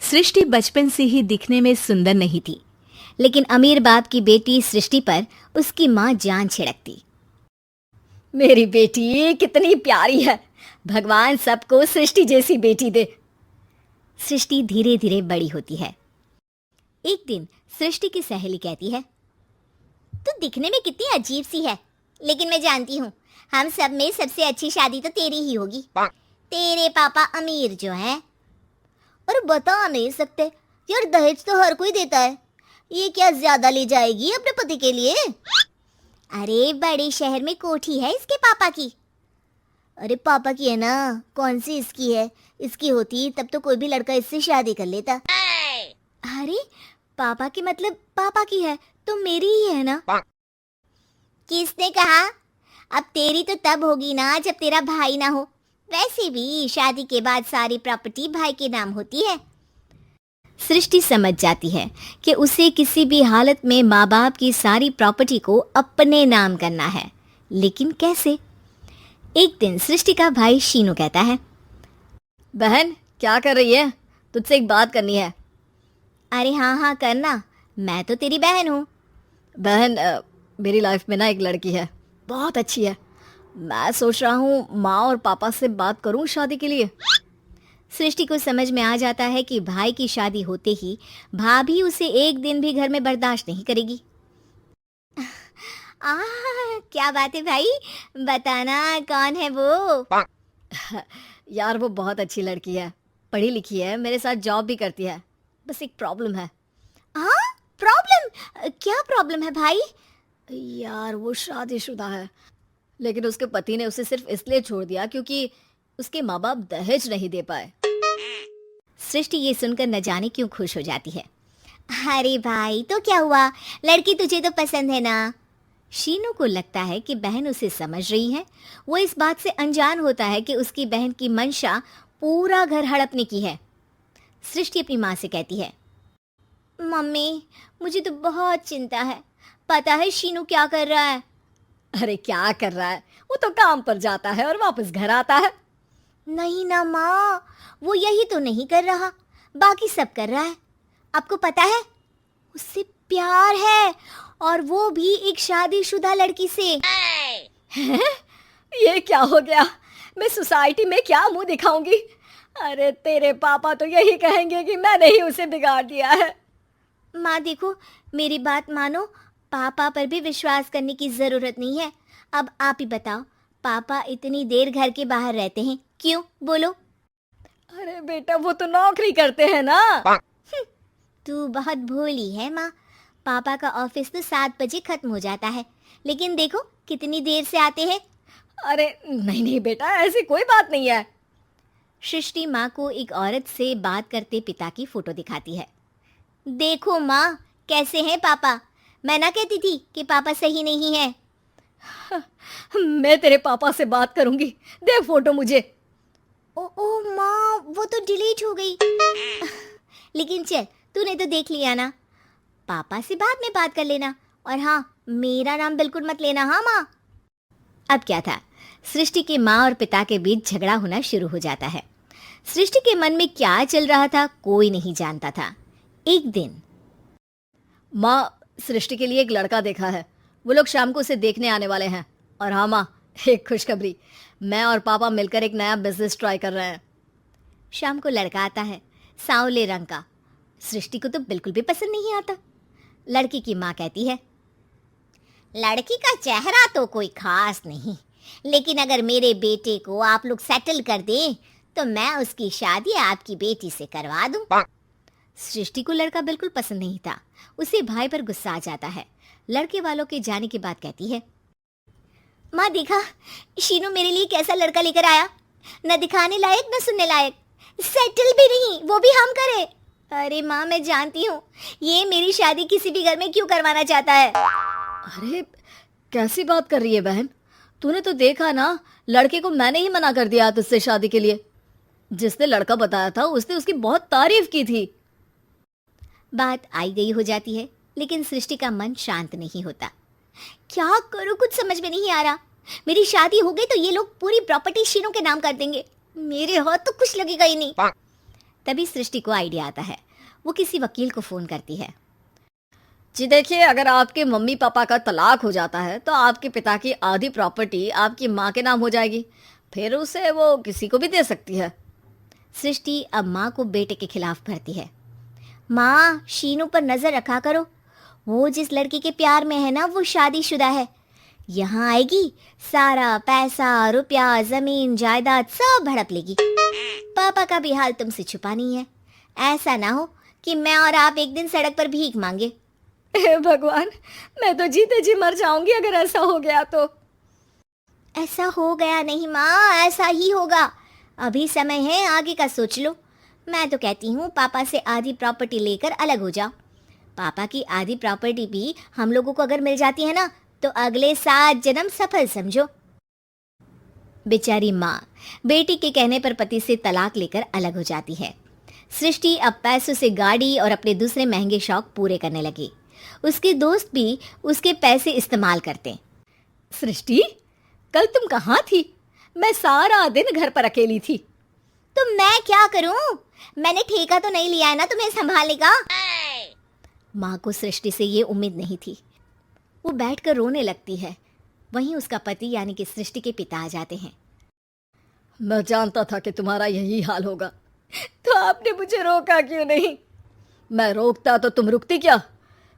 सृष्टि बचपन से ही दिखने में सुंदर नहीं थी, लेकिन अमीर बाप की बेटी सृष्टि पर उसकी माँ जान छिड़कती। मेरी बेटी कितनी प्यारी है, भगवान सबको सृष्टि जैसी बेटी दे। सृष्टि धीरे धीरे बड़ी होती है। एक दिन सृष्टि की सहेली कहती है, तू दिखने में कितनी अजीब सी है, लेकिन मैं जानती हूँ हम सब में सबसे अच्छी शादी तो तेरी ही होगी। तेरे पापा अमीर जो है। और बता नहीं सकते यार, दहेज तो हर कोई देता है, ये क्या ज्यादा ले जाएगी अपने पति के लिए? अरे बड़े शहर में कोठी है इसके पापा की। अरे पापा की है ना, कौन सी इसकी है? इसकी होती तब तो कोई भी लड़का इससे शादी कर लेता। अरे पापा की मतलब पापा की है तो मेरी ही है ना? किसने कहा? अब तेरी तो तब होगी ना जब तेरा भाई ना हो। वैसे भी शादी के बाद सारी प्रॉपर्टी भाई के नाम होती है। सृष्टि समझ जाती है कि उसे किसी भी हालत में माँ बाप की सारी प्रॉपर्टी को अपने नाम करना है, लेकिन कैसे? एक दिन सृष्टि का भाई शीनू कहता है, बहन क्या कर रही है? तुझसे एक बात करनी है। अरे हाँ हाँ करना, मैं तो तेरी बहन हूँ। बहन मेरी लाइफ में ना एक लड़की है, बहुत अच्छी है। मैं सोच रहा हूँ माँ और पापा से बात करूँ शादी के लिए। सृष्टि को समझ में आ जाता है कि भाई की शादी होते ही भाभी उसे एक दिन भी घर में बर्दाश्त नहीं करेगी। क्या बात है भाई, बताना कौन है वो? यार वो बहुत अच्छी लड़की है, पढ़ी लिखी है, मेरे साथ जॉब भी करती है। बस एक प्रॉब्लम है। हाँ प्रॉब्लम? क्या प्रॉब्लम है भाई? यार वो शादीशुदा है, लेकिन उसके पति ने उसे सिर्फ इसलिए छोड़ दिया क्योंकि उसके माँ बाप दहेज नहीं दे पाए। सृष्टि ये सुनकर न जाने क्यों खुश हो जाती है। अरे भाई तो क्या हुआ, लड़की तुझे तो पसंद है ना? शीनू को लगता है कि बहन उसे समझ रही है। वो इस बात से अनजान होता है कि उसकी बहन की मंशा पूरा घर हड़पने की है। सृष्टि अपनी माँ से कहती है, मम्मी मुझे तो बहुत चिंता है, पता है शीनू क्या कर रहा है? अरे क्या कर रहा है, वो तो काम पर जाता है और वापस घर आता है। नहीं ना माँ, वो यही तो नहीं कर रहा, बाकी सब कर रहा है। आपको पता है उससे प्यार है, और वो भी एक शादीशुदा लड़की से। हैं? ये क्या हो गया, मैं सोसाइटी में क्या मुंह दिखाऊंगी? अरे तेरे पापा तो यही कहेंगे कि मैंने ही उसे बिगाड़ दिया है। माँ देखो मेरी बात मानो, पापा पर भी विश्वास करने की जरूरत नहीं है। अब आप ही बताओ, पापा इतनी देर घर के बाहर रहते हैं क्यों, बोलो? अरे बेटा वो तो नौकरी करते हैं ना। तू बहुत भोली है माँ, पापा का ऑफिस तो 7 बजे खत्म हो जाता है, लेकिन देखो कितनी देर से आते हैं। अरे नहीं नहीं बेटा, ऐसी कोई बात नहीं है। सृष्टि माँ को एक औरत से बात करते पिता की फोटो दिखाती है। देखो माँ कैसे हैं पापा, मैं ना कहती थी कि पापा सही नहीं है। मैं तेरे पापा से बात करूंगी, दे फोटो मुझे। ओ माँ वो तो डिलीट हो गई। लेकिन चल तूने तो देख लिया ना, पापा से बाद में बात कर लेना, और हाँ मेरा नाम बिल्कुल मत लेना। हाँ माँ। अब क्या था, सृष्टि के माँ और पिता के बीच झगड़ा होना शुरू हो जाता है। सृष्टि के मन में क्या चल रहा था कोई नहीं जानता था। एक दिन, माँ सृष्टि के लिए एक लड़का देखा है, वो लोग शाम को उसे देखने आने वाले हैं। और हाँ माँ एक खुशखबरी, मैं और पापा मिलकर एक नया बिजनेस ट्राई कर रहे हैं। शाम को लड़का आता है, सांवले रंग का। सृष्टि को तो बिल्कुल भी पसंद नहीं आता। लड़की की माँ कहती है, लड़की का चेहरा तो कोई खास नहीं, लेकिन अगर मेरे बेटे को आप लोग सेटल कर दें तो मैं उसकी शादी आपकी बेटी से करवा दूं। सृष्टि को लड़का बिल्कुल पसंद नहीं था, उसे भाई पर गुस्सा आ जाता है। लड़के वालों के जाने के बाद कहती है, माँ देखा शीनू मेरे लिए कैसा लड़का लेकर आया, न दिखाने लायक न सुनने लायक, सेटल भी नहीं, वो भी हम करे। अरे माँ मैं जानती हूँ ये मेरी शादी किसी भी घर में क्यों करवाना चाहता है। अरे कैसी बात कर रही है बहन, तूने तो देखा ना, लड़के को मैंने ही मना कर दिया तुझसे शादी के लिए। जिसने लड़का बताया था उसने उसकी बहुत तारीफ की थी। बात आई गई हो जाती है, लेकिन सृष्टि का मन शांत नहीं होता। क्या करूं कुछ समझ में नहीं आ रहा। मेरी शादी हो गई तो ये लोग पूरी प्रॉपर्टी शीनू के नाम कर देंगे, मेरे हाथ तो कुछ लगेगा ही नहीं। तभी सृष्टि को आइडिया आता है। वो किसी वकील को फ़ोन करती है। जी देखिए, अगर आपके मम्मी पापा का तलाक हो जाता है तो आपके पिता की आधी प्रॉपर्टी आपकी माँ के नाम हो जाएगी, फिर उसे वो किसी को भी दे सकती है। सृष्टि अब माँ को बेटे के खिलाफ भरती है। माँ, शीनू पर नजर रखा करो, वो जिस लड़की के प्यार में है ना वो शादीशुदा है। यहाँ आएगी, सारा पैसा रुपया जमीन जायदाद सब हड़प लेगी। पापा का भी हाल तुमसे छुपा नहीं है। ऐसा ना हो कि मैं और आप एक दिन सड़क पर भीख मांगे। हे भगवान, मैं तो जीते जी मर जाऊंगी अगर ऐसा हो गया तो। ऐसा हो गया नहीं माँ, ऐसा ही होगा। अभी समय है, आगे का सोच लो। मैं तो कहती हूँ पापा से आधी प्रॉपर्टी लेकर अलग हो जाओ। पापा की आधी प्रॉपर्टी भी हम लोगों को अगर मिल जाती है ना तो अगले 7 जन्म सफल समझो। बेचारी माँ बेटी के कहने पर पति से तलाक लेकर अलग हो जाती है। सृष्टि अब पैसों से गाड़ी और अपने दूसरे महंगे शौक पूरे करने लगी। उसके दोस्त भी उसके पैसे इस्तेमाल करते। सृष्टि, कल तुम कहाँ थी? मैं सारा दिन घर पर अकेली थी। तो मैं क्या करूं? मैंने ठेका तो नहीं लिया है ना तुम्हें संभालने का। माँ को सृष्टि से ये उम्मीद नहीं थी। वो बैठकर रोने लगती है। वहीं उसका पति यानी कि सृष्टि के पिता आ जाते हैं। मैं जानता था कि तुम्हारा यही हाल होगा, तो आपने मुझे रोका क्यों नहीं? मैं रोकता तो तुम रुकती क्या?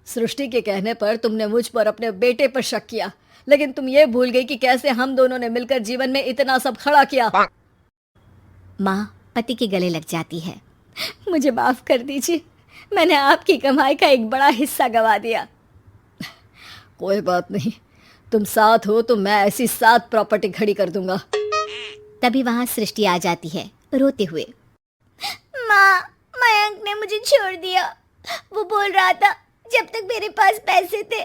सृष्टि के कहने पर तुमने मुझ पर अपने बेटे पर शक किया, लेकिन तुम ये भूल गई कि कैसे हम दोनों ने मिलकर जीवन में इतना सब खड़ा किया। माँ पति के गले लग जाती है। मुझे माफ कर दीजिए, मैंने आपकी कमाई का एक बड़ा हिस्सा गवा दिया। कोई बात नहीं, तुम साथ हो तो मैं ऐसी 7 प्रॉपर्टी खड़ी कर दूंगा। तभी वहां सृष्टि आ जाती है रोते हुए। माँ, मयंक ने मुझे छोड़ दिया। वो बोल रहा था जब तक मेरे पास पैसे थे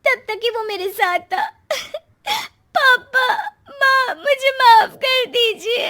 तब तक ही वो मेरे साथ था। पापा, माँ, मुझे माफ कर दीजिए।